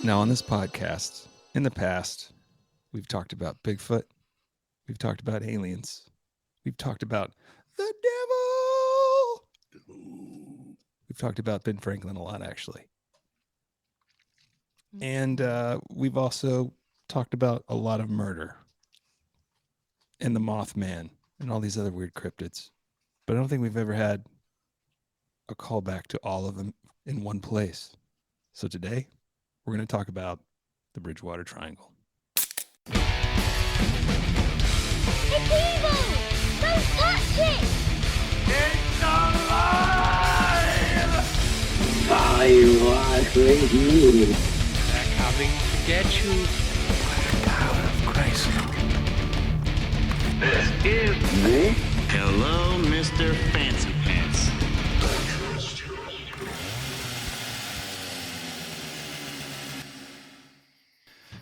Now, on this podcast, in the past, we've talked about Bigfoot, we've talked about aliens, we've talked about the devil. We've talked about Ben Franklin a lot, actually. And we've also talked about a lot of murder and the Mothman and all these other weird cryptids. But I don't think we've ever had a callback to all of them in one place. So today, we're going to talk about the Bridgewater Triangle. It's evil! Don't touch it! It's alive! I was with you. They're coming to get you. By the power of Christ. This is Hello, Mr. Fancy Pants.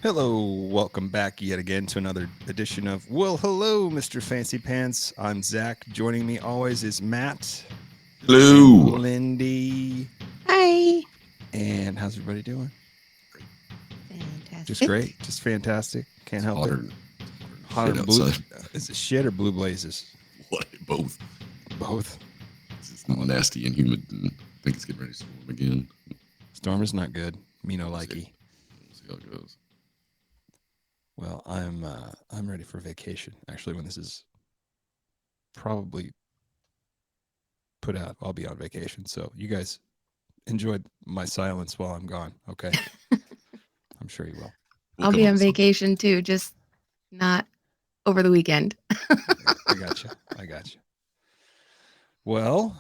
Hello, welcome back yet again to another edition of Well, hello, Mr. Fancy Pants. I'm Zach. Joining me always is Matt. Hello. Lindy. Hi. And how's everybody doing? Fantastic. Just great. Just fantastic. Can't help it. Hotter Shit blue. outside. Is it shit or blue blazes? What? Both. Both. It's nasty and humid. And I think it's getting ready to storm again. Storm is not good. Me no likey. We'll see how it goes. Well, I'm ready for vacation. Actually, when this is probably put out, I'll be on vacation. So you guys enjoyed my silence while I'm gone. Okay. I'm sure you will. I'll be on vacation too, just not over the weekend. I got you. Well,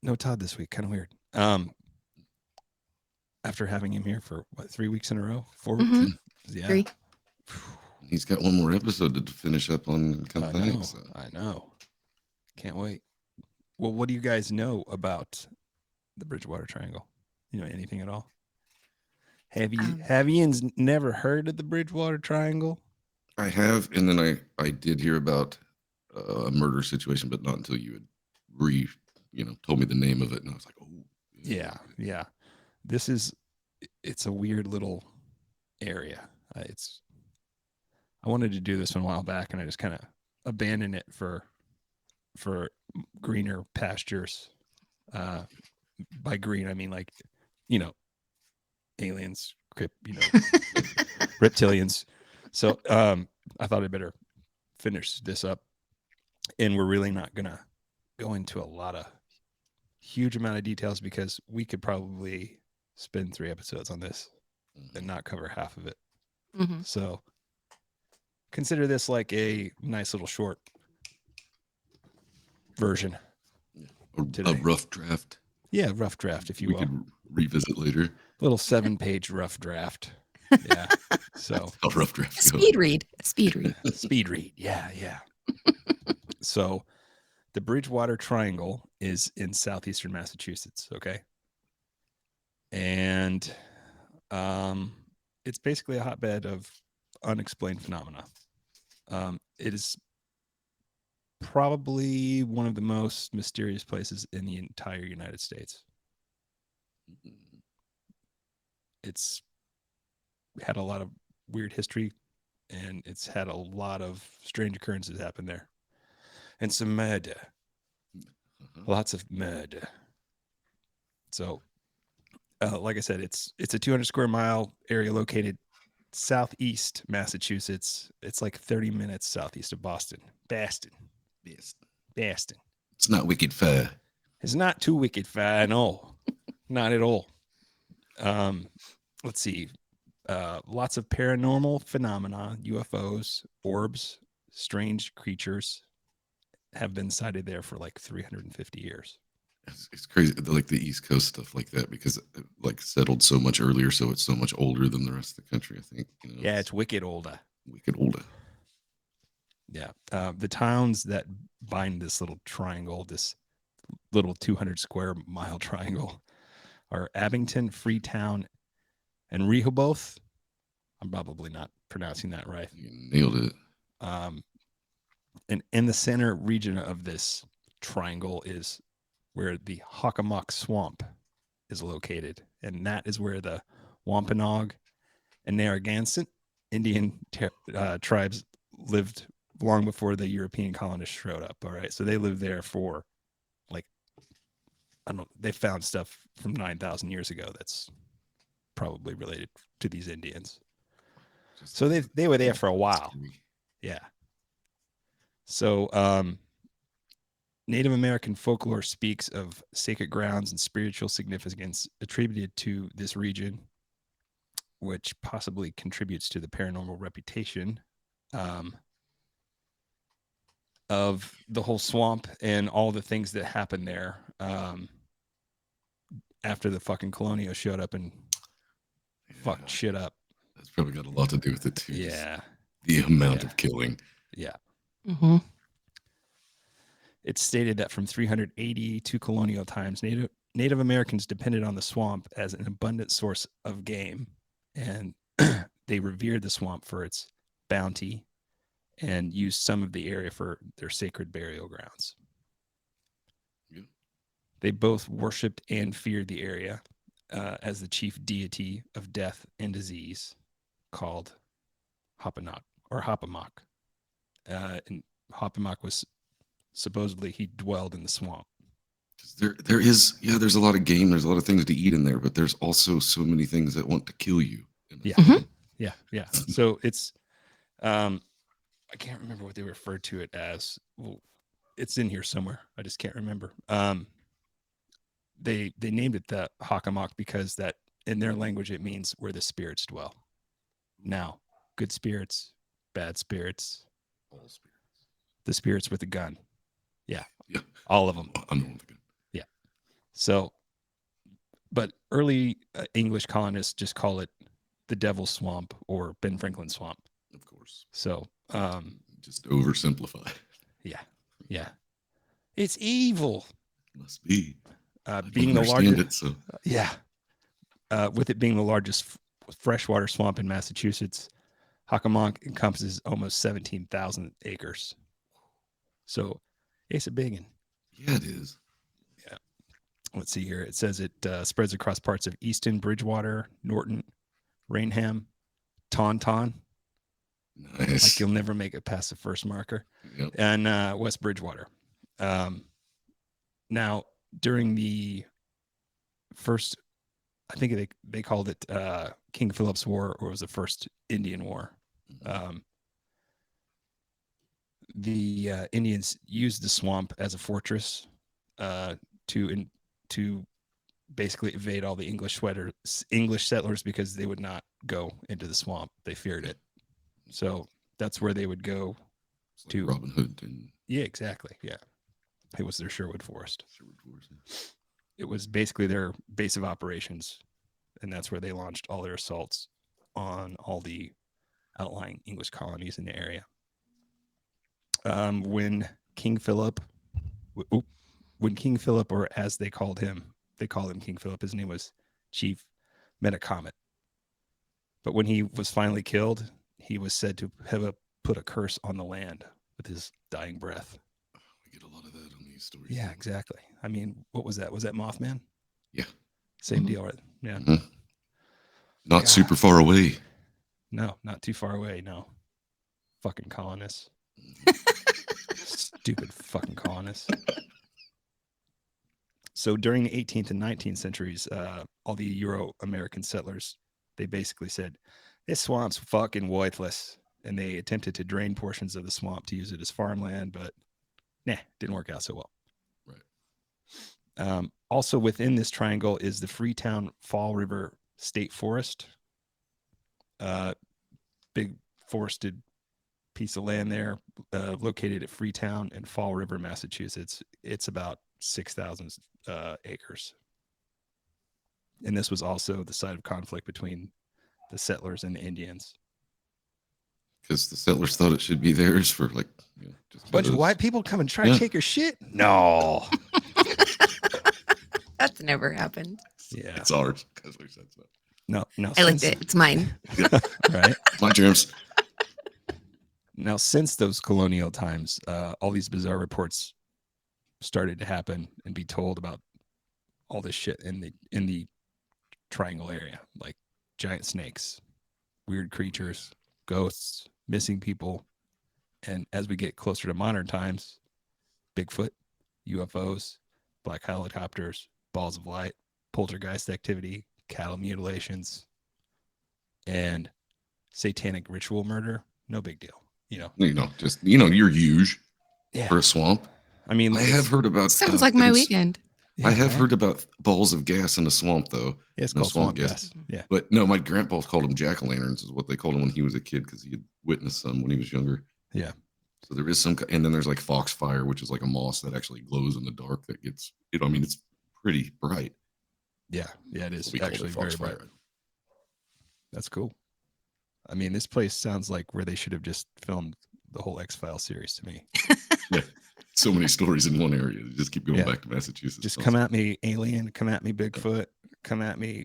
no Todd this week. Kind of weird. After having him here for 3 weeks in a row, 4 weeks. Mhm. Yeah. 3. He's got one more episode to finish up on. I know. Can't wait. Well, what do you guys know about the Bridgewater Triangle? You know anything at all? Have you never heard of the Bridgewater Triangle? I have, and then I did hear about a murder situation, but not until you had told me the name of it, and I was like, oh. Yeah. It's a weird little area. I wanted to do this one a while back, and I just kind of abandoned it for greener pastures. By green, I mean like, aliens, reptilians. So I thought I'd better finish this up, and we're really not gonna go into a huge amount of details because we could probably spend 3 episodes on this and not cover half of it. Mm-hmm. So consider this like a nice little short version. A rough draft. Yeah, rough draft, if you will. We could revisit later. Little 7-page rough draft. Yeah. So A rough draft. Speed read. speed read. Yeah. So the Bridgewater Triangle is in southeastern Massachusetts. Okay. And it's basically a hotbed of unexplained phenomena. It is probably one of the most mysterious places in the entire United States. It's had a lot of weird history, and it's had a lot of strange occurrences happen there, and some murder. Lots of murder. So, like I said, it's a 200 square mile area located southeast Massachusetts. It's like 30 minutes southeast of Boston. Baston. It's not wicked far. It's not too wicked far, no. Not at all. Let's see. Lots of paranormal phenomena, UFOs, orbs, strange creatures have been sighted there for like 350 years. It's crazy, like the East Coast stuff like that, because it like settled so much earlier, so it's so much older than the rest of the country, I think. Yeah, it's wicked older. Wicked older. Yeah. The towns that bind this little triangle, this little 200 square mile triangle, are Abington, Freetown, and Rehoboth. I'm probably not pronouncing that right. You nailed it. And in the center region of this triangle is where the Hockomock Swamp is located. And that is where the Wampanoag and Narragansett Indian tribes lived long before the European colonists showed up. All right, so they lived there for like, I don't know, they found stuff from 9,000 years ago that's probably related to these Indians. Just So they were there for a while. scary. Yeah. So Native American folklore speaks of sacred grounds and spiritual significance attributed to this region, which possibly contributes to the paranormal reputation of the whole swamp and all the things that happened there after the fucking colonials showed up and fucked shit up. That's probably got a lot to do with it too. just Yeah. The amount Yeah. of killing. Yeah. Mm-hmm. It's stated that from 380 to colonial times, Native Americans depended on the swamp as an abundant source of game, and they revered the swamp for its bounty and used some of the area for their sacred burial grounds. Yeah. They both worshipped and feared the area as the chief deity of death and disease, called Hoppenok or Hoppemock. And Hoppemock was supposedly he dwelled in the swamp. 'Cause there's a lot of game. There's a lot of things to eat in there, but there's also so many things that want to kill you. Yeah. Mhm. Yeah. So it's, I can't remember what they referred to it as. Well, it's in here somewhere. I just can't remember. They named it the Hockomock because that in their language it means where the spirits dwell. Now, good spirits, bad spirits, All spirits. the spirits with the gun. Yeah. Yeah. All of them. I know the gun. So, but early English colonists just call it the Devil's Swamp or Ben Franklin Swamp. Of course. So, Just oversimplify. yeah, it's evil. Must be. I Being don't the understand largest, it, so yeah, with it being the largest freshwater swamp in Massachusetts, Hockomock encompasses almost 17,000 acres. So, it's a big one. yeah, it is. Let's see here. It says it spreads across parts of Easton, Bridgewater, Norton, Rainham, Taunton. Like Nice. you'll never make it past the first marker. Yep. And West Bridgewater. Now, during the first, I think they called it King Philip's War, or it was the first Indian War. The Indians used the swamp as a fortress to basically evade all the English settlers because they would not go into the swamp. They feared it. So that's where they would go. It's like to- Robin Hood and Yeah, exactly. Yeah. It was their Sherwood Forest. Sherwood Forest. It was basically their base of operations. And that's where they launched all their assaults on all the outlying English colonies in the area. When King Philip, or as they called him King Philip, his name was Chief Metacomet. But when he was finally killed, he was said to have put a curse on the land with his dying breath. We get a lot of that on these stories. Yeah, exactly. I mean, what was that? Was that Mothman? Yeah. Same Mhm. deal, right? Yeah. Mhm. Not God. super far away. No, not too far away. No. Fucking colonists. Stupid fucking colonists. So during the 18th and 19th centuries, all the Euro-American settlers, they basically said, this swamp's fucking worthless. And they attempted to drain portions of the swamp to use it as farmland, but didn't work out so well. Right. Also within this triangle is the Freetown Fall River State Forest. Big forested piece of land there, located at Freetown and Fall River, Massachusetts. It's about 6,000 acres. And this was also the site of conflict between the settlers and the Indians. Because the settlers thought it should be theirs for just Bunch of because. white people come and try Yeah. to take your shit? No. That's never happened. Yeah. It's ours because we said so. No. I liked it. It's mine. Right. My germs. Now, since those colonial times, all these bizarre reports started to happen and be told about all this shit in the triangle area, like giant snakes, weird creatures, ghosts, missing people. And as we get closer to modern times, Bigfoot, UFOs, black helicopters, balls of light, poltergeist activity, cattle mutilations, and satanic ritual murder. No big deal, You're huge Yeah. for a swamp. I mean, I have heard about. Sounds like my weekend. Yeah, I have right? heard about balls of gas in the swamp, though. Yeah, it's No, called swamp gas. Yeah. But no, my grandpa called them jack-o'-lanterns, is what they called them when he was a kid, because he had witnessed some when he was younger. Yeah. So there is some, and then there's like foxfire, which is like a moss that actually glows in the dark. That gets, it's pretty bright. Yeah. Yeah, it is We call it actually very foxfire. bright. That's cool. I mean, this place sounds like where they should have just filmed the whole X-Files series to me. Yeah. So many stories in one area. You just keep going back to Massachusetts. Just come at me, alien. Come at me, Bigfoot. Come at me,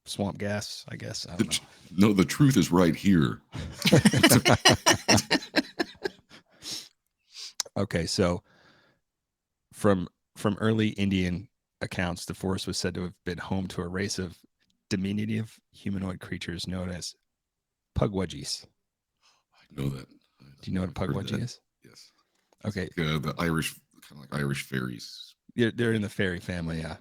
swamp gas, I guess. I don't know. No, the truth is right here. Okay, so from early Indian accounts, the forest was said to have been home to a race of diminutive humanoid creatures known as pugwudgies. I know that. Do you know what a pugwudgie is? Yes. Okay, The Irish, kind of like Irish fairies. they're in the fairy family. Yeah,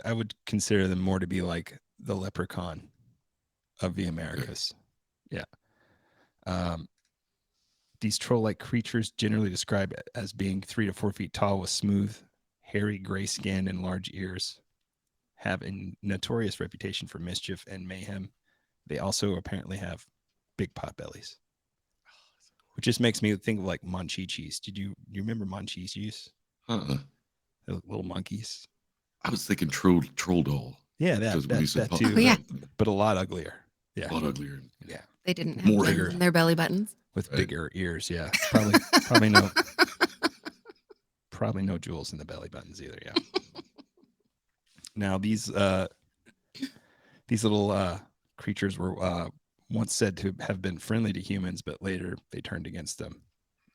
I would consider them more to be like the leprechaun of the Americas. Yeah. These troll-like creatures, generally described as being 3 to 4 feet tall with smooth, hairy gray skin and large ears, have a notorious reputation for mischief and mayhem. They also apparently have big pot bellies, which just makes me think of like Monchichis. You remember Monchichis? Uh-uh. The little monkeys. I was thinking troll doll. Yeah, Because when you said that too. Oh, yeah. But a lot uglier. Yeah. A lot uglier. Yeah. They didn't have More buttons bigger. in their belly buttons. With Right. bigger ears. Yeah. Probably no jewels in the belly buttons either. Yeah. Now these little creatures were once said to have been friendly to humans, but later they turned against them.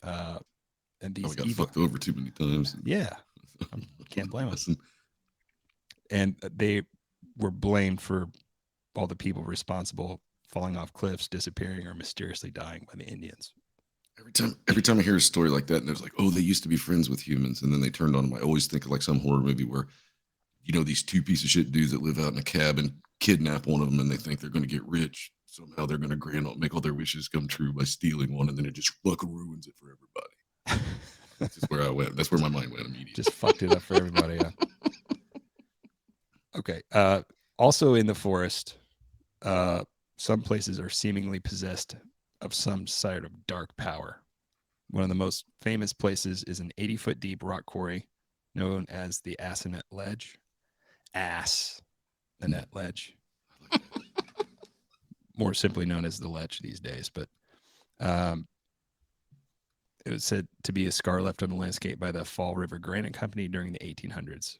And these Probably got evil, fucked over too many times. yeah, can't blame us. And they were blamed for all the people responsible falling off cliffs, disappearing, or mysteriously dying by the Indians. Every time I hear a story like that, and there's like, oh, they used to be friends with humans, and then they turned on them. I always think of like some horror movie where, these 2 piece of shit dudes that live out in a cabin kidnap one of them, and they think they're going to get rich. Somehow they're going to make all their wishes come true by stealing one, and then it just fucking ruins it for everybody. That's just where I went. That's where my mind went immediately. Just fucked it up for everybody. Yeah. Okay. Also in the forest, some places are seemingly possessed of some sort of dark power. One of the most famous places is an 80-foot deep rock quarry known as the Assinet Ledge. Assinet Ledge. More simply known as the Ledge these days, but it was said to be a scar left on the landscape by the Fall River Granite Company during the 1800s.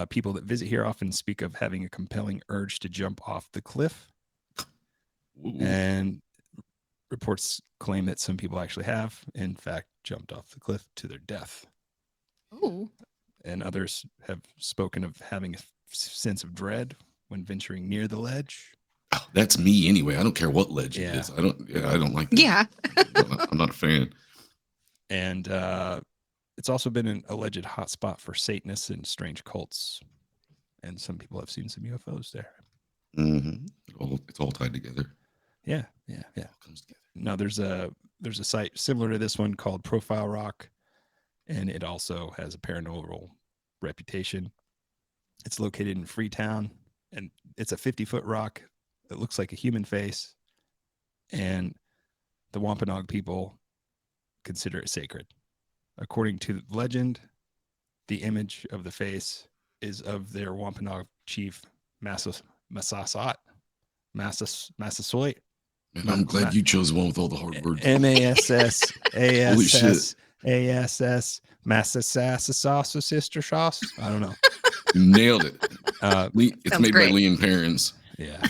People that visit here often speak of having a compelling urge to jump off the cliff. Ooh. And reports claim that some people actually have, in fact, jumped off the cliff to their death. Oh. And others have spoken of having a sense of dread when venturing near the ledge. Oh, that's me anyway. I don't care what ledge it Yeah. is. I don't like that. Yeah. I'm not a fan. And it's also been an alleged hotspot for Satanists and strange cults. And some people have seen some UFOs there. Mm-hmm. It's all tied together. Yeah. It all comes together. Now there's a site similar to this one called Profile Rock, and it also has a paranormal reputation. It's located in Freetown, and it's a 50-foot rock that looks like a human face, and the Wampanoag people consider it sacred. According to legend, the image of the face is of their Wampanoag chief, Massasoit. Man, I'm glad you chose one with all the hard words. MASS Holy shit. ASS Massasassasauce sister sauce. I don't know. You nailed it. It's Sounds made great. by Lean Parents. Yeah.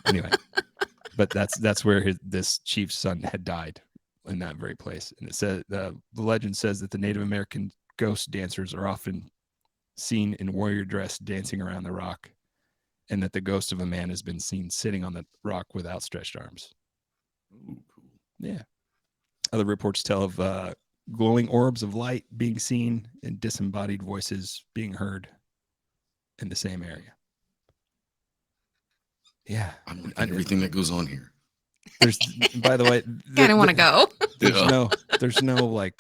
Anyway, but that's where this chief's son had died, in that very place. And it said the legend says that the Native American ghost dancers are often seen in warrior dress dancing around the rock, and that the ghost of a man has been seen sitting on the rock with outstretched arms. Ooh, cool. Yeah. Other reports tell of glowing orbs of light being seen and disembodied voices being heard in the same area. Yeah. I'm looking at everything that goes on here. There's, by the way, Kind of want to go. there's no like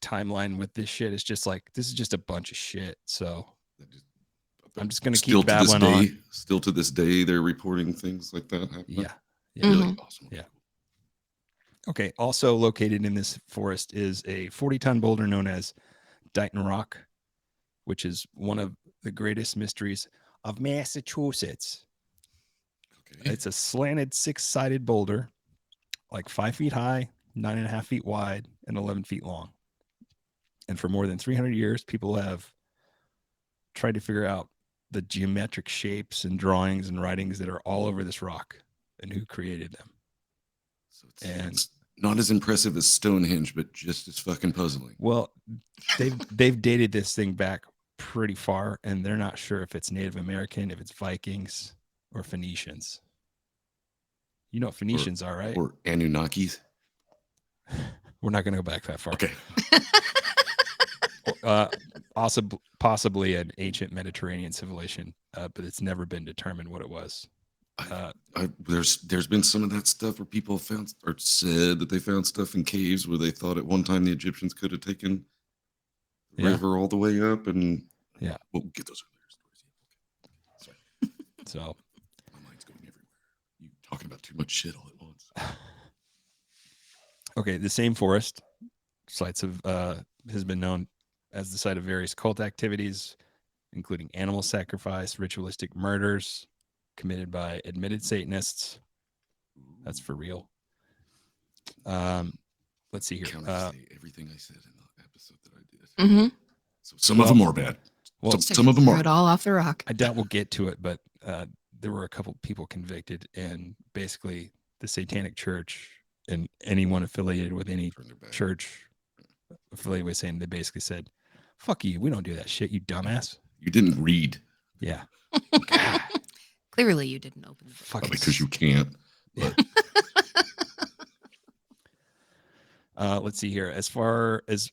timeline with this shit. It's just like, this is just a bunch of shit. So I'm just going to keep babbling on. Still to this day, they're reporting things like that happening. Yeah. Really awesome. Yeah. Okay. Also located in this forest is a 40-ton boulder known as Dighton Rock, which is one of the greatest mysteries of Massachusetts. Okay. It's a slanted 6-sided boulder, like 5 feet high, 9.5 feet wide, and 11 feet long. And for more than 300 years, people have tried to figure out the geometric shapes and drawings and writings that are all over this rock and who created them. So it's not as impressive as Stonehenge, but just as fucking puzzling. Well, they've dated this thing back pretty far, and they're not sure if it's Native American, if it's Vikings, or Phoenicians. You know what Phoenicians are, right? Or Anunnakis. We're not going to go back that far. Okay. Also, possibly an ancient Mediterranean civilization, but it's never been determined what it was. There's been some of that stuff where people found or said that they found stuff in caves where they thought at one time the Egyptians could have taken the river all the way up, and we'll get those earlier stories. Sorry. So my mind's going everywhere. You talking about too much shit all at once. Okay, the same forest sites has been known as the site of various cult activities, including animal sacrifice, ritualistic murders committed by admitted Satanists. That's for real. Let's see here. Say everything I said in the episode that I did. Mm-hmm. So some of them are bad. Well, some of them Throw are. it all off the rock. I doubt we'll get to it, but there were a couple people convicted, and basically the Satanic Church and anyone affiliated with any church affiliated with Satan, they basically said, "Fuck you, we don't do that shit, you dumbass." You didn't read. Yeah. Clearly, you didn't open the book. Fucking Because you can't. But let's see here. As far as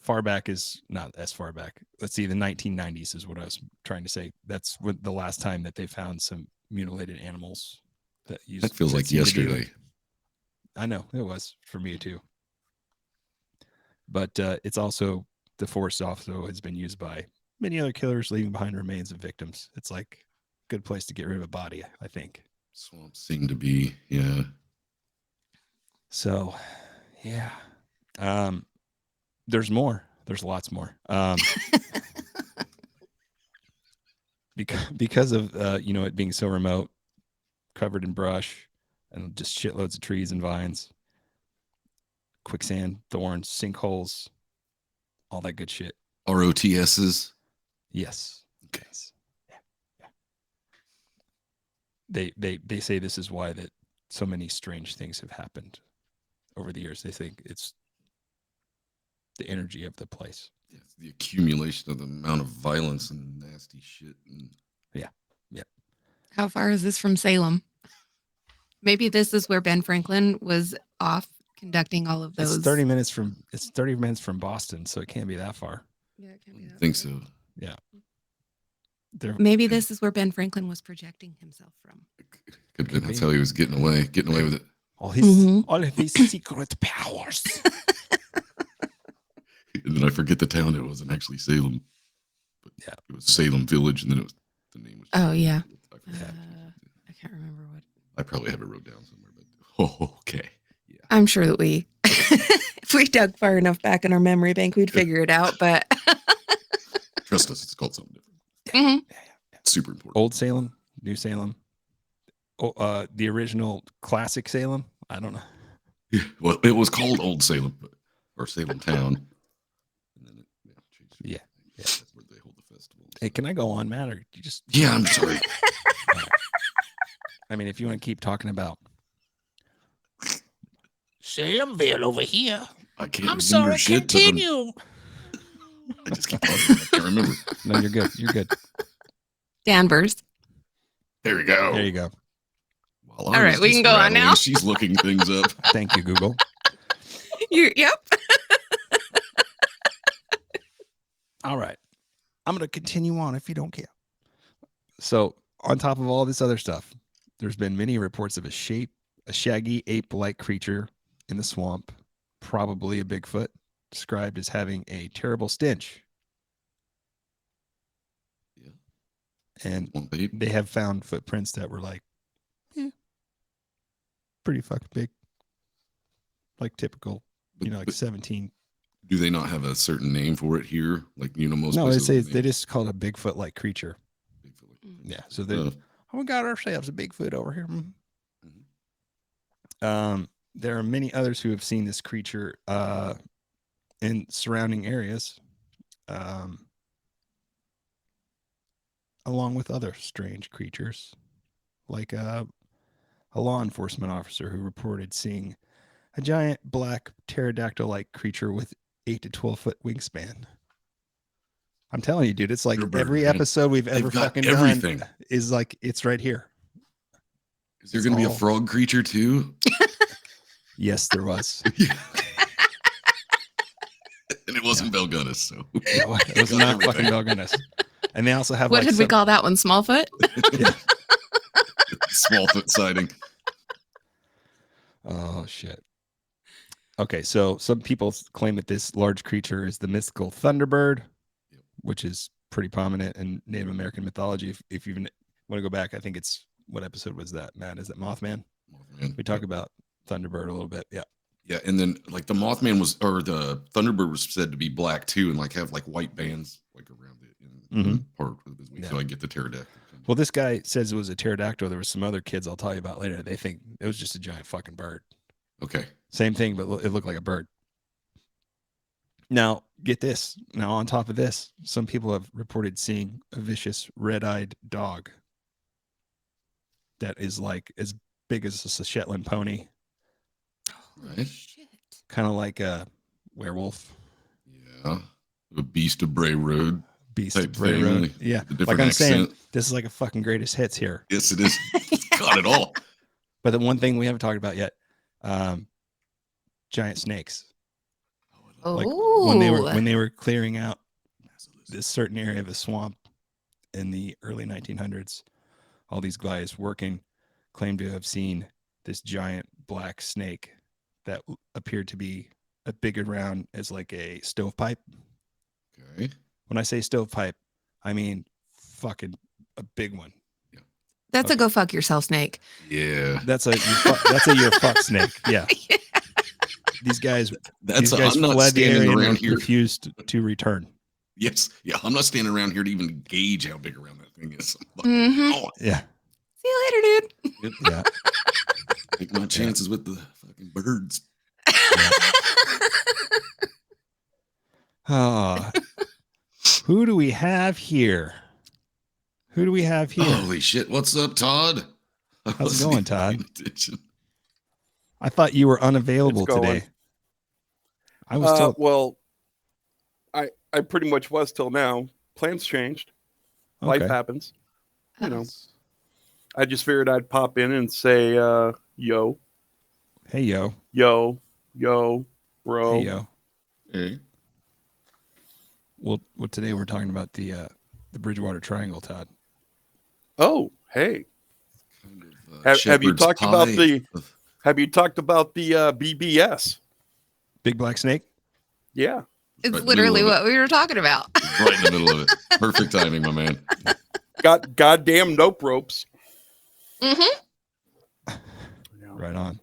far back as not as far back. Let's see. The 1990s is what I was trying to say. That's what the last time that they found some mutilated animals that used. that feels like yesterday. I know it was for me too. But it's also the forest also has been used by many other killers, leaving behind remains of victims. It's like a good place to get rid of a body, I think. Swamps seem to be, yeah. So, yeah. There's more. There's lots more. Because of it being so remote, covered in brush, and just shitloads of trees and vines, quicksand, thorns, sinkholes, all that good shit. ROTSs. Yes. Okay. Yes. Yeah. They say this is why that so many strange things have happened over the years. They think it's the energy of the place. Yeah, it's the accumulation of the amount of violence and nasty shit. And How far is this from Salem? Maybe this is where Ben Franklin was off conducting all of those. It's 30 minutes from Boston, so it can't be that far. Yeah, it can't be I that think far. so. Yeah. Maybe this is where Ben Franklin was projecting himself from. Could be. That's how he was getting away with it. All of his secret powers. And then I forget the town. It wasn't actually Salem. But yeah. It was Salem Village, and then the name was. Oh, yeah. I I can't remember what. I probably have it wrote down somewhere, but okay. Yeah. I'm sure that if we dug far enough back in our memory bank, we'd figure it out. But trust us, it's called something different. Mhm. It's super important. Old Salem, New Salem. Oh, the original classic Salem. I don't know. Yeah, well, it was called Old Salem, or Salem Town. And then it changed. Yeah. That's where they hold the festival. Hey, can I go on, Matt, or you just? Yeah, I'm sorry. I mean, if you want to keep talking about Salemville over here. I can't I'm remember sorry, shit. continue. I just keep talking. I can't remember. no, you're good. You're good. Danvers. There you go. There you go. While All right, we can go on now. She's looking things up. Thank you, Google. Yep. All right. I'm going to continue on if you don't care. So, on top of all this other stuff, there's been many reports of a shaggy ape-like creature in the swamp, probably a Bigfoot, described as having a terrible stench. Yeah. And Swamp ape. they have found footprints that were like, pretty fucking big. Like typical, like But 17. do they not have a certain name for it here? Like, most No, they places say have they just call it a Bigfoot-like creature. Bigfoot. Yeah. So they, Uh, we got ourselves a Bigfoot over here. Mhm. There are many others who have seen this creature in surrounding areas, along with other strange creatures, like a law enforcement officer who reported seeing a giant black pterodactyl-like creature with 8 to 12 foot wingspan. I'm telling you, dude, it's like They're a bird, every man. episode we've They've ever got fucking everything. done is like it's right here. Is there going to be a all- frog creature too? Yes, there was. Yeah. And it wasn't Belgunnis, so It was Got not everything. fucking Belgunnis. And they also have What like did we some- call that one? Smallfoot? Smallfoot sighting. Oh shit. Okay, so some people claim that this large creature is the mythical Thunderbird, which is pretty prominent in Native American mythology. If you want to go back, I think it's what episode was that, Matt? Is it Mothman? Mothman. We talk about Thunderbird a little bit. Yeah. Yeah, and then like the Mothman or the Thunderbird was said to be black too, and like have like white bands like around it in Mhm. part of his wing. Yeah. So I get the pterodactyl. Well, this guy says it was a pterodactyl. There were some other kids I'll tell you about later. They think it was just a giant fucking bird. Okay. Same thing, but it looked like a bird. Now, get this. Now, on top of this, some people have reported seeing a vicious red-eyed dog that is like as big as a Shetland pony, Right. Shit. kind of like a werewolf, Yeah. A beast of Bray Road. beast Type of Bray thing, Road. like, Yeah, with a like different I'm saying, accent. this is like a fucking greatest hits here. Yes, it is. Got it all. But the one thing we haven't talked about yet, giant snakes. Like Oh, when they were clearing out this certain area of the swamp in the early 1900s, all these guys working claimed to have seen this giant black snake that appeared to be as big around as like a stovepipe. Okay. When I say stovepipe, I mean fucking a big one. that's okay. a go fuck yourself snake. Yeah. That's a that's a your fuck snake. Yeah. These guys That's these guys I'm not fled the standing area around and here. refused to return. Yes. Yeah. I'm not standing around here to even gauge how big around that thing is. I'm like, Mhm. oh, Yeah. See you later, dude. yep. Yeah. Take my chances with the fucking birds. Ah. Who do we have here? Who do we have here? Holy shit. What's up, Todd? I How's it wasn't going, even Todd? paying attention. I thought you were unavailable It's going. today. I was told. Well, I pretty much was till now. Plans changed. Life Okay. happens. You know. I just figured I'd pop in and say, yo, Hey yo. bro. Hey yo. Hey. Well, today we're talking about the Bridgewater Triangle, Todd. Oh, hey. Kind of, Have you shepherd's talked about pie the of- Have you talked about the BBS? Big black snake. Yeah. It's Right in the literally middle of what we were talking about. right in the middle of it. Perfect timing, my man. Got goddamn nope ropes. Mm-hmm. Right on.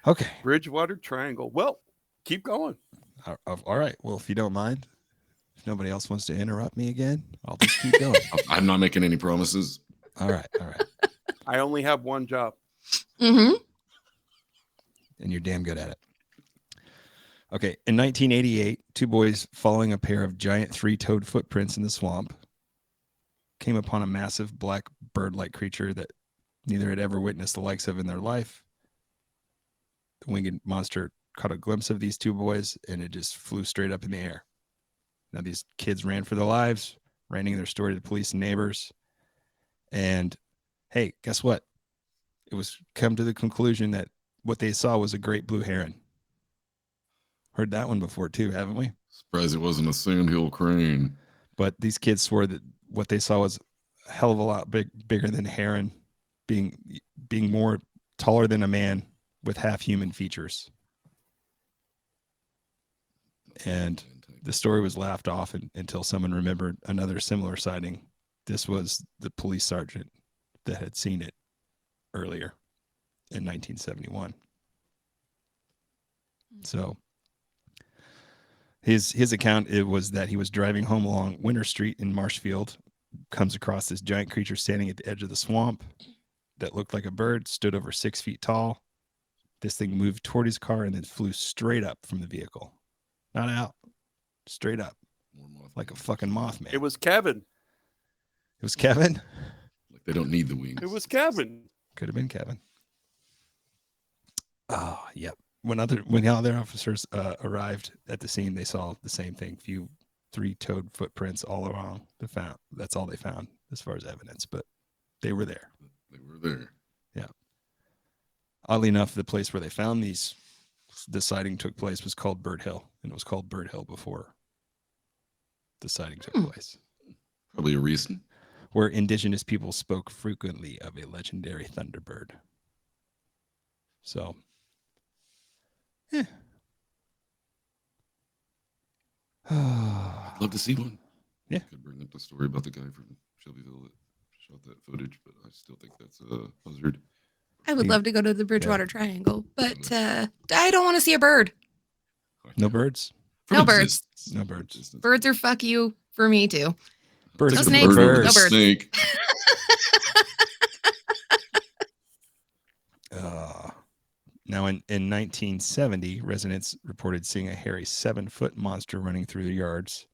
Okay. Bridgewater Triangle. Well, keep going. All right. Well, if you don't mind, if nobody else wants to interrupt me again, I'll just keep going. I'm not making any promises. All right. All right. I only have one job. Mm-hmm. And you're damn good at it. Okay. In 1988, two boys following a pair of giant three-toed footprints in the swamp came upon a massive black bird-like creature that neither had ever witnessed the likes of in their life. The winged monster caught a glimpse of these two boys and it just flew straight up in the air. Now these kids ran for their lives, ranting their story to the police and neighbors. And hey, guess what? It was come to the conclusion that what they saw was a great blue heron. Heard that one before too, haven't we? Surprised it wasn't a sandhill crane. But these kids swore that what they saw was a hell of a lot bigger than heron, being more taller than a man with half human features. And the story was laughed off until someone remembered another similar sighting. This was the police sergeant that had seen it earlier in 1971. So his account, it was that he was driving home along Winter Street in Marshfield, comes across this giant creature standing at the edge of the swamp that looked like a bird, stood over 6 feet tall. This thing moved toward his car and then flew straight up from the vehicle. Not out, straight up, like a fucking Mothman. It was Kevin. It was Kevin? Like they don't need the wings. It was Kevin. Could have been Kevin. Oh, yep. When the other officers arrived at the scene, they saw the same thing. Few 3-toed footprints all along that's all they found as far as evidence, but they were there. They were there. Yeah. Oddly enough, the place where they found the sighting took place was called Bird Hill, and it was called Bird Hill before the sighting took place. Probably a reason. Where indigenous people spoke frequently of a legendary Thunderbird. So, yeah. I'd love to see one. Yeah. Could bring up the story about the guy from Shelbyville that shot that footage, but I still think that's a buzzard. I would love to go to the Bridgewater Triangle, but I don't want to see a bird. No birds? No birds. No birds. Birds are fuck you for me too. Birds No are snakes. birds. No birds. Snake. Now, in 1970, residents reported seeing a hairy 7-foot monster running through the yards,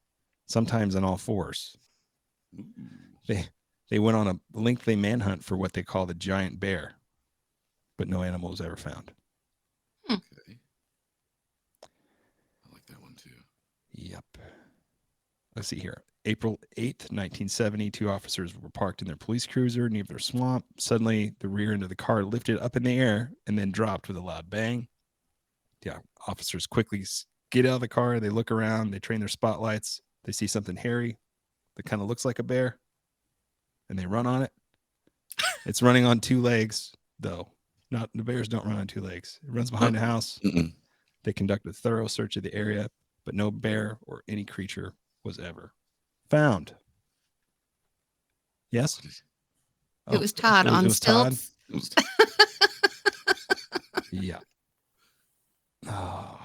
sometimes on all fours. They went on a lengthy manhunt for what they call the giant bear, but no animal was ever found. Okay. I like that one too. Yep. Let's see here. April 8th, 1970, 2 officers were parked in their police cruiser near their swamp. Suddenly, the rear end of the car lifted up in the air and then dropped with a loud bang. Yeah, officers quickly get out of the car. They look around. They train their spotlights. They see something hairy that kind of looks like a bear, and they run on it. It's running on 2 legs, though. Not the bears don't run on 2 legs. It runs behind the house. They conduct a thorough search of the area, but no bear or any creature was ever found. Yes? It was Todd on stilts. Yeah. Oh.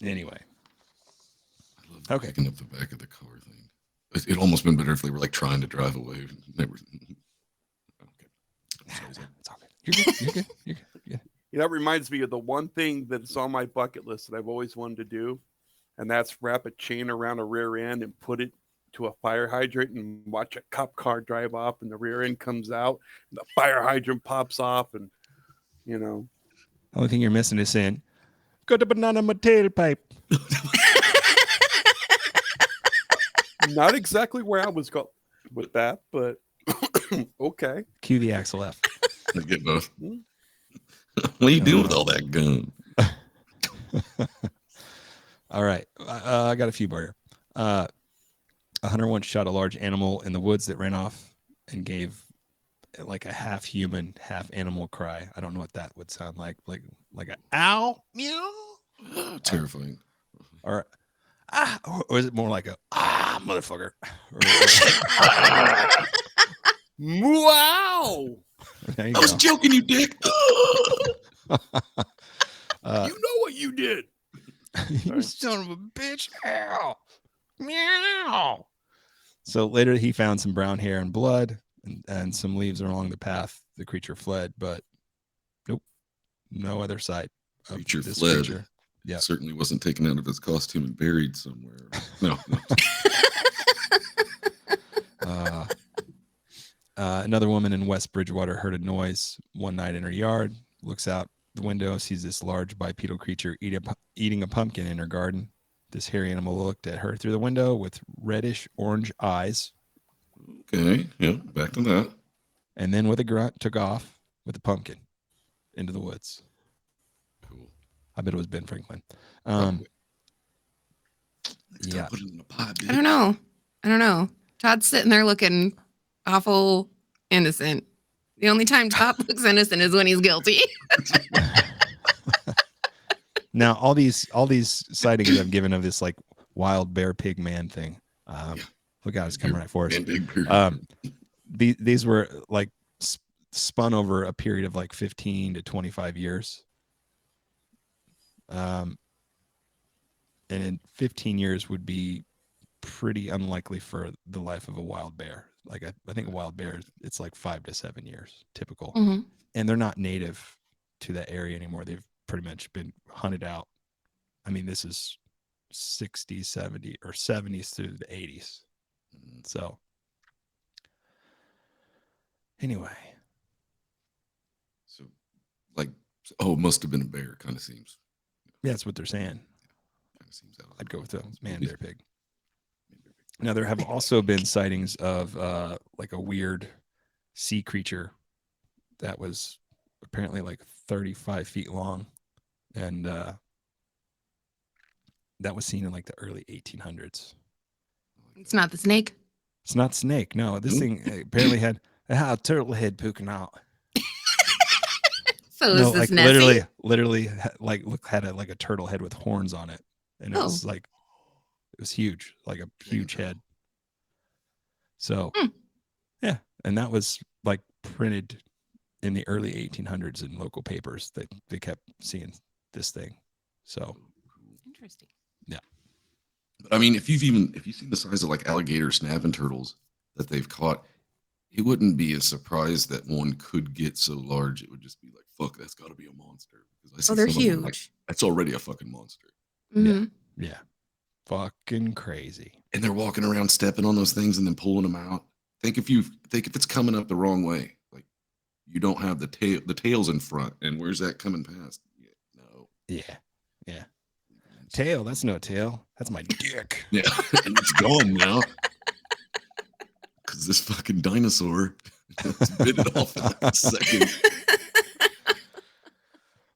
Anyway. I love Okay. picking up the back of the car thing. It'd almost been better if they were like trying to drive away. Never. Okay. It's all good. You're good. You're good. You're good. You're good. You know, that reminds me of the one thing that's on my bucket list that I've always wanted to do, and that's wrap a chain around a rear end and put it to a fire hydrant and watch a cop car drive off, and the rear end comes out, and the fire hydrant pops off, and you know. Only thing you're missing is saying, "Got a banana in my tailpipe." Not exactly where I was going with that, but okay. Cue the Axel F. I get both. What are you doing with all that gun? All right. I got a few more here. A hunter once shot a large animal in the woods that ran off and gave like a half human, half animal cry. I don't know what that would sound like. Like a ow, meow. Terrifying. Or or is it more like a motherfucker? Wow. There you I was go. joking, you dick. You know what you did. You son of a bitch. Ow. Meow. So later he found some brown hair and blood and some leaves along the path. The creature fled, but nope, no other sight of Creature this fled. creature. Yeah. Certainly wasn't taken out of his costume and buried somewhere. No. Another woman in West Bridgewater heard a noise one night in her yard, looks out the window, sees this large bipedal creature eating a pumpkin in her garden. This hairy animal looked at her through the window with reddish orange eyes. Okay. Yeah. Back to that. and then with a grunt took off with a pumpkin into the woods. Cool. I bet it was Ben Franklin. Probably. Next time, yeah. put it in a pie, bitch. I don't know. Todd's sitting there looking awful innocent. The only time Todd looks innocent is when he's guilty. Now all these sightings I've given of this like wild bear pig man thing. Look out, it's coming right for us. And big period. These were like spun over a period of like 15 to 25 years. And in 15 years would be pretty unlikely for the life of a wild bear. Like I think a wild bear, it's like 5 to 7 years typical. Mm-hmm. And they're not native to that area anymore. They've pretty much been hunted out. I mean, this is 60s, 70s, or 70s through the 80s. So anyway. So, like, oh, must have been a bear, kind of seems. Yeah, that's what they're saying. Kind of seems out of I'd go with the man Maybe. bear pig. Now there have also been sightings of like a weird sea creature that was apparently like 35 feet long, and that was seen in like the early 1800s. It's not the snake. It's not snake. No, this thing apparently had a turtle head poking out. So No, is this like Nessie? literally like had a turtle head with horns on it, and it was like it was huge, like a huge head. So yeah, and that was like printed in the early 1800s in local papers. They kept seeing this thing. So Interesting. But I mean, if you've seen the size of like alligator snapping turtles that they've caught, it wouldn't be a surprise that one could get so large. It would just be like, fuck, that's got to be a monster. Because I see They're some of them, like, huge. that's already a fucking monster. Mhm. yeah, fucking crazy. And they're walking around stepping on those things and then pulling them out. Think if it's coming up the wrong way, like you don't have the tail's in front, and where's that coming past? Yeah, no. Yeah. Tail, that's no tail. That's my dick. Yeah, and it's gone now. Because this fucking dinosaur bit it off in a second.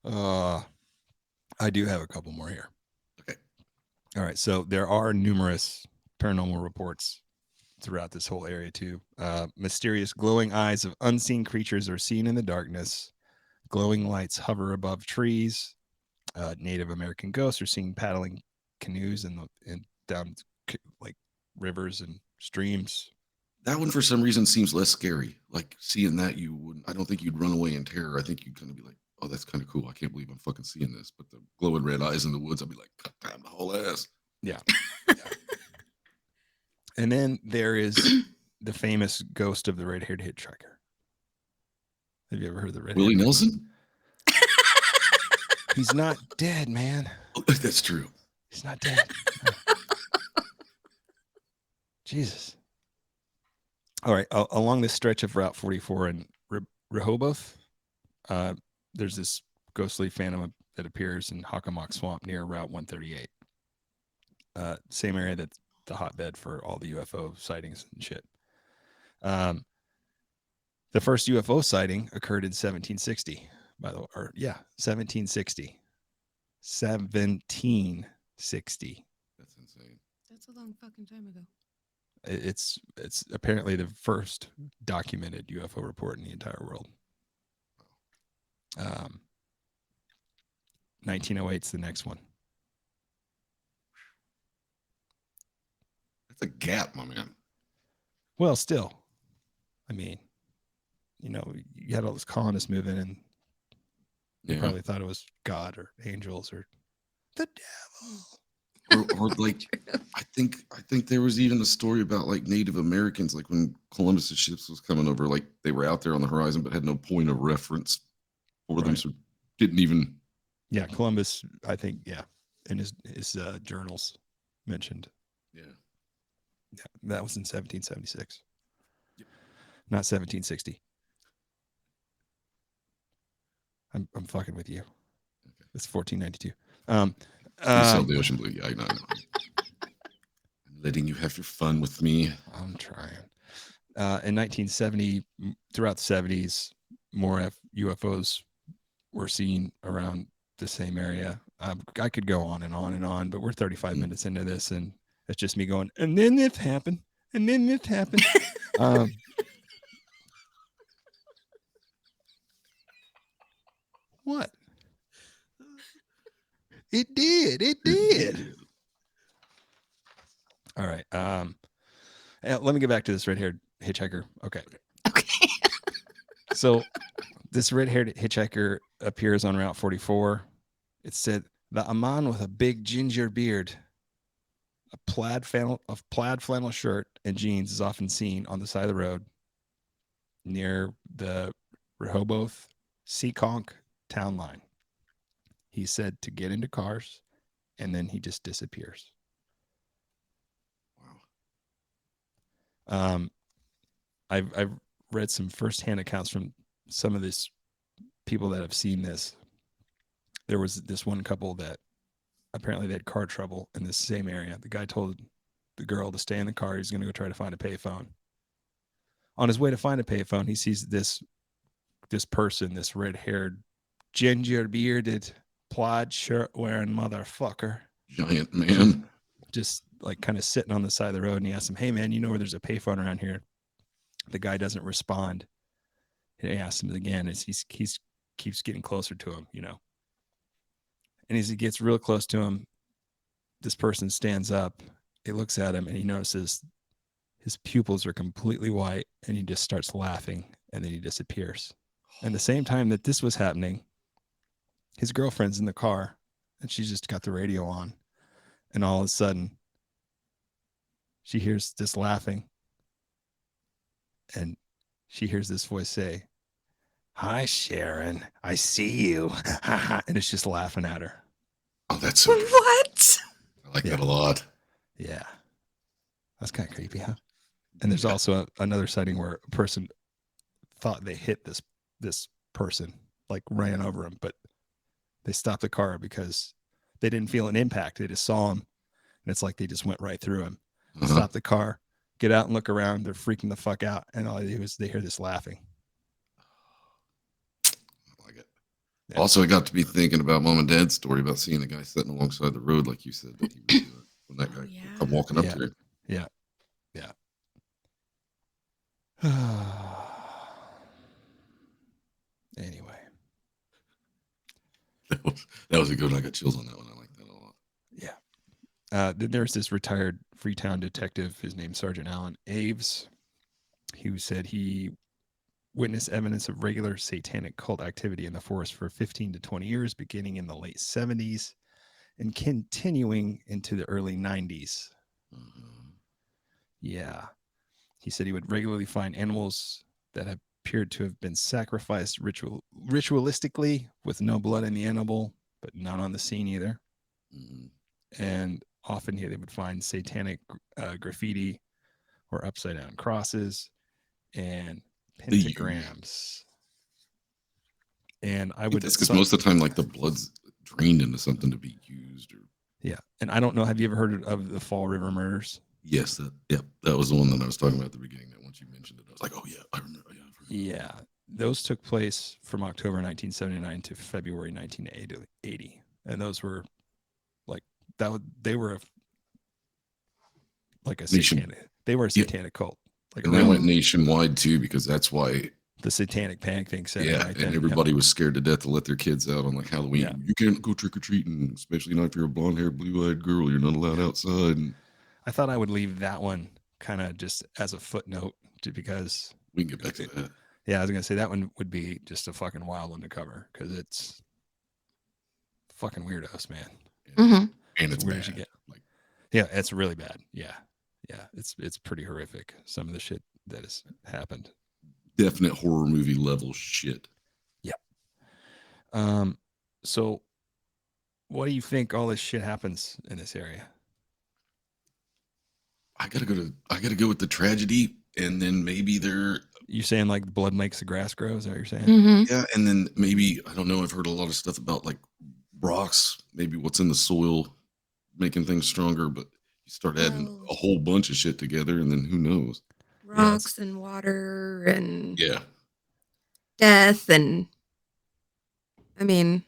I do have a couple more here. Okay. All right. So there are numerous paranormal reports throughout this whole area too. Mysterious glowing eyes of unseen creatures are seen in the darkness. Glowing lights hover above trees. Native American ghosts are seen paddling canoes and down like rivers and streams. That one, for some reason, seems less scary. Like seeing that, I don't think you'd run away in terror. I think you'd kind of be like, oh, that's kind of cool. I can't believe I'm fucking seeing this. But the glowing red eyes in the woods, I'd be like, God damn, the whole ass. Yeah. And then there is the famous ghost of the red-haired hitchhiker. Have you ever heard of the red? Willie Nelson? He's not dead, man. Oh, that's true. He's not dead. Jesus. All right. Along this stretch of Route 44 in Rehoboth, there's this ghostly phantom that appears in Hockomock Swamp near Route 138. Same area that's the hotbed for all the UFO sightings and shit. The first UFO sighting occurred in 1760, by the way. 1760. 1760. That's insane. That's a long fucking time ago. It's apparently the first documented UFO report in the entire world. 1908 is the next one. That's a gap, my man. Well, still, I mean, you know, you had all those colonists move in, and they Yeah. probably thought it was God or angels or the devil. Or like, I think there was even a story about like Native Americans, like when Columbus's ships was coming over, like they were out there on the horizon, but had no point of reference for them, Right. so didn't even. Yeah, Columbus, I think, in his journals mentioned. Yeah. Yeah, that was in 1776, Yep. not 1760. I'm fucking with you. Okay. It's 1492. You sailed the ocean blue. Yeah, I know. I'm letting you have your fun with me. I'm trying. In 1970, throughout the 70s, more UFOs were seen around the same area. I could go on and on and on, but we're 35 minutes into this, and it's just me going, and then this happened, and then this happened. What? It did. All right. Let me get back to this red-haired hitchhiker. Okay. So this red-haired hitchhiker appears on Route 44. It said a man with a big ginger beard, a plaid flannel shirt and jeans is often seen on the side of the road near the Rehoboth Seekonk town line. He's said to get into cars, and then he just disappears. Wow. I've read some firsthand accounts from some of these people that have seen this. There was this one couple that apparently they had car trouble in this same area. The guy told the girl to stay in the car. He's going to go try to find a payphone. On his way to find a payphone, he sees this person, this red-haired, ginger-bearded, plaid shirt-wearing motherfucker. Giant man. Just like kind of sitting on the side of the road, and he asks him, "Hey man, you know where there's a payphone around here?" The guy doesn't respond. He asks him again as he keeps getting closer to him, you know. And as he gets real close to him, this person stands up. He looks at him and he notices his pupils are completely white, and he just starts laughing, and then he disappears. And the same time that this was happening, his girlfriend's in the car, and she's just got the radio on. And all of a sudden, she hears this laughing, and she hears this voice say, "Hi, Sharon, I see you." And it's just laughing at her. Oh, that's so What? I like that a lot. Yeah. That's kind of creepy, huh? And there's also another sighting where a person thought they hit this person, like ran over him, but they stopped the car because they didn't feel an impact. They just saw him, and it's like they just went right through him. Stop the car, get out and look around. They're freaking the fuck out, and all they do is they hear this laughing. I like it. Yeah. Also, I got to be thinking about Mom and Dad's story about seeing the guy sitting alongside the road, like you said that he was doing when that guy come walking up to it. Yeah. Anyway, that was a good one. I got chills on that one. I like that a lot. Yeah. Then there's this retired Freetown detective. His name's Sergeant Alan Aves. He said he witnessed evidence of regular satanic cult activity in the forest for 15 to 20 years, beginning in the late 70s and continuing into the early 90s. Yeah. He said he would regularly find animals that appeared to have been sacrificed ritualistically with no blood in the animal, but none on the scene either. And often here they would find satanic graffiti or upside down crosses and pentagrams. And I would, that's because most of the time, like the blood's drained into something to be used. Or yeah. And I don't know, have you ever heard of the Fall River murders? Yes, that was the one that I was talking about at the beginning. That once you mentioned it, I was like, "Oh yeah, I remember." Yeah, those took place from October 1979 to February 1980, and those were like that. They were like a satanic. They were a satanic cult. Like, and they went nationwide too, because that's why the Satanic Panic thing said. Yeah, right, and everybody was scared to death to let their kids out on like Halloween. Yeah. You can't go trick or treating, especially not if you're a blonde-haired, blue-eyed girl. You're not allowed outside. And I thought I would leave that one kind of just as a footnote, because we can get back to that. Yeah, I was gonna say that one would be just a fucking wild one to cover, because it's fucking weirdos, man. And it's weird bad. As you get. Like, yeah, it's really bad. Yeah, it's pretty horrific. Some of the shit that has happened. Definite horror movie level shit. Yeah. So, what do you think all this shit happens in this area? I gotta go with the tragedy, and then maybe you saying like blood makes the grass grow? Is that what you're saying? Mm-hmm. Yeah, and then maybe, I don't know, I've heard a lot of stuff about like rocks, maybe what's in the soil making things stronger, but you start adding a whole bunch of shit together, and then who knows? rocks and water and Yeah. death and I mean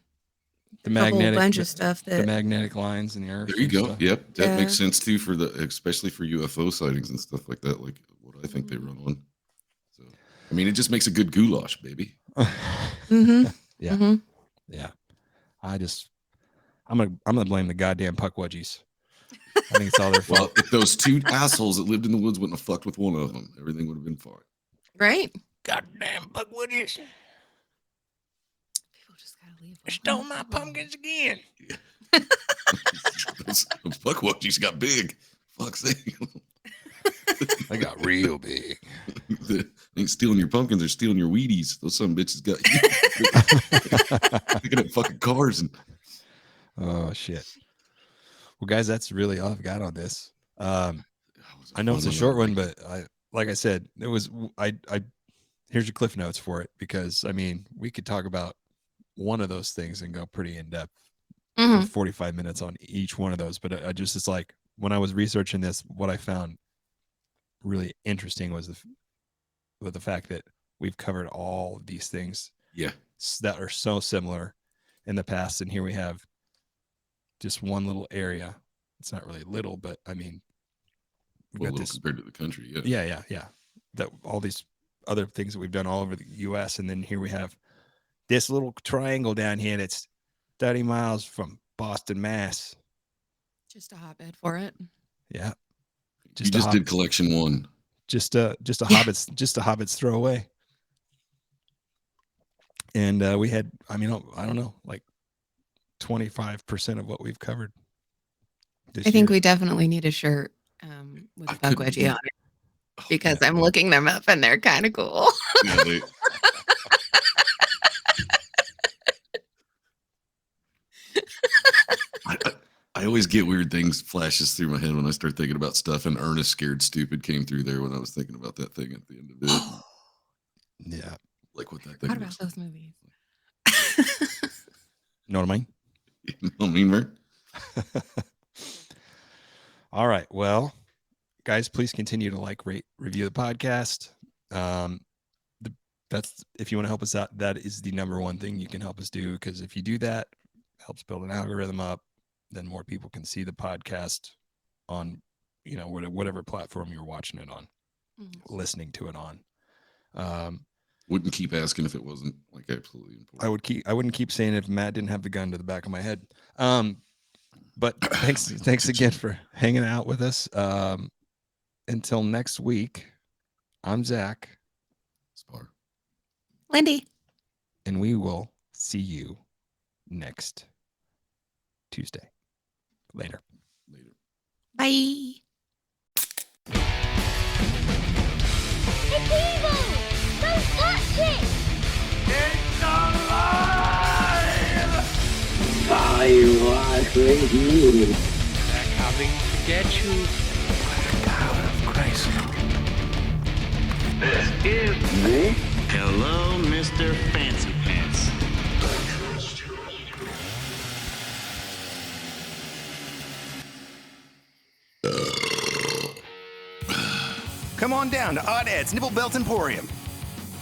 The there's a whole magnetic, bunch of stuff the that magnetic lines in the earth. There you and go. stuff. Yep. That makes Yeah. sense too especially for UFO sightings and stuff like that, like what I think they run on. So, I mean, it just makes a good goulash, baby. mm-hmm. Yeah. Mm-hmm. Yeah. I'm gonna blame the goddamn puckwudgies. I think it's all their fault. Well, if those two assholes that lived in the woods wouldn't have fucked with one of them, everything would have been fine. Right? Goddamn puckwudgies. People just gotta leave. them Stole my pumpkins again. Those puckwudgies got big. Fuck's sake. They got real big. They ain't stealing your pumpkins, they're stealing your Wheaties. Those some bitches got picking up fucking cars and Oh shit. Well, guys, that's really all I've got on this. I know it's a short one, but like I said, it was I here's your cliff notes for it, because I mean we could talk about one of those things and go pretty in depth for 45 minutes on each one of those. But I just, it's like when I was researching this, what I found really interesting was the fact that we've covered all of these things that are so similar in the past, and here we have just one little area. It's not really little, but I mean, well, little compared to the country. Yeah. That all these other things that we've done all over the U.S., and then here we have this little triangle down here that's 30 miles from Boston, Mass. Just a hotbed for it. Yeah. You just did collection 1. Just a hobbit's throw away. And we had, I mean, I don't know, like 25% of what we've covered. I think we definitely need a shirt with a bug wedgie on it, because I'm looking them up and they're kind of cool. Yeah, I always get weird things flashes through my head when I start thinking about stuff, and Ernest Scared Stupid came through there when I was thinking about that thing at the end of it. Yeah. Like what that thing What was. about those movies? Know what I mean? You know what I mean, man? All right. Well, guys, please continue to like, rate, review the podcast. That's, if you want to help us out, that is the number one thing you can help us do, because if you do that, it helps build an algorithm up, then more people can see the podcast on, you know, whatever platform you're watching it on, listening to it on. Wouldn't keep asking if it wasn't like absolutely important. I wouldn't keep saying if Matt didn't have the gun to the back of my head. But thanks again for hanging out with us. Until next week, I'm Zach. Spar. Lindy. And we will see you next Tuesday. Later. Bye. It's evil! Don't touch it! I was with you. They're coming to get you. God of Christ. This is Hello, Mr. Fancy Pants. Come on down to Odd Ed's Nipple Belt Emporium.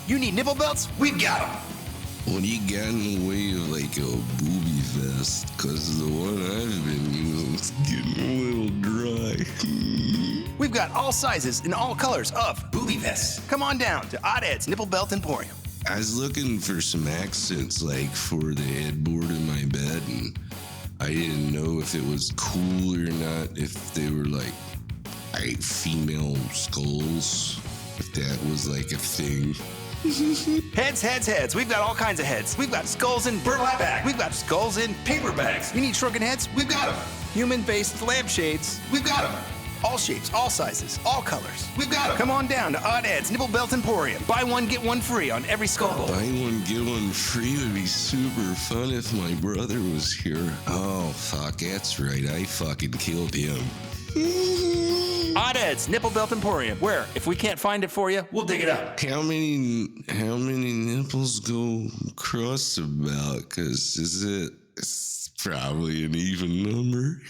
You need nipple belts? We've got them. What do you got in the way of like a booby vest? Because the one I've been using is getting a little dry. We've got all sizes and all colors of booby vests. Come on down to Odd Ed's Nipple Belt Emporium. I was looking for some accents like for the headboard in my bed, and I didn't know if it was cool or not, if they were like female skulls, if that was like a thing. Heads. We've got all kinds of heads. We've got skulls in burlap bags. We've got skulls in paper bags. You need shrunken heads? We've got them. Human-based lampshades? We've got them. All shapes, all sizes, all colors. We've got them. Come on down to Odd Ed's Nipple Belt Emporium. Buy one, get one free on every skull. Buy one, get one free would be super fun if my brother was here. Oh, fuck, that's right. I fucking killed him. Odd Ed's Nipple Belt Emporium, where if we can't find it for you, we'll dig it up. How many nipples go across about? Because it's probably an even number.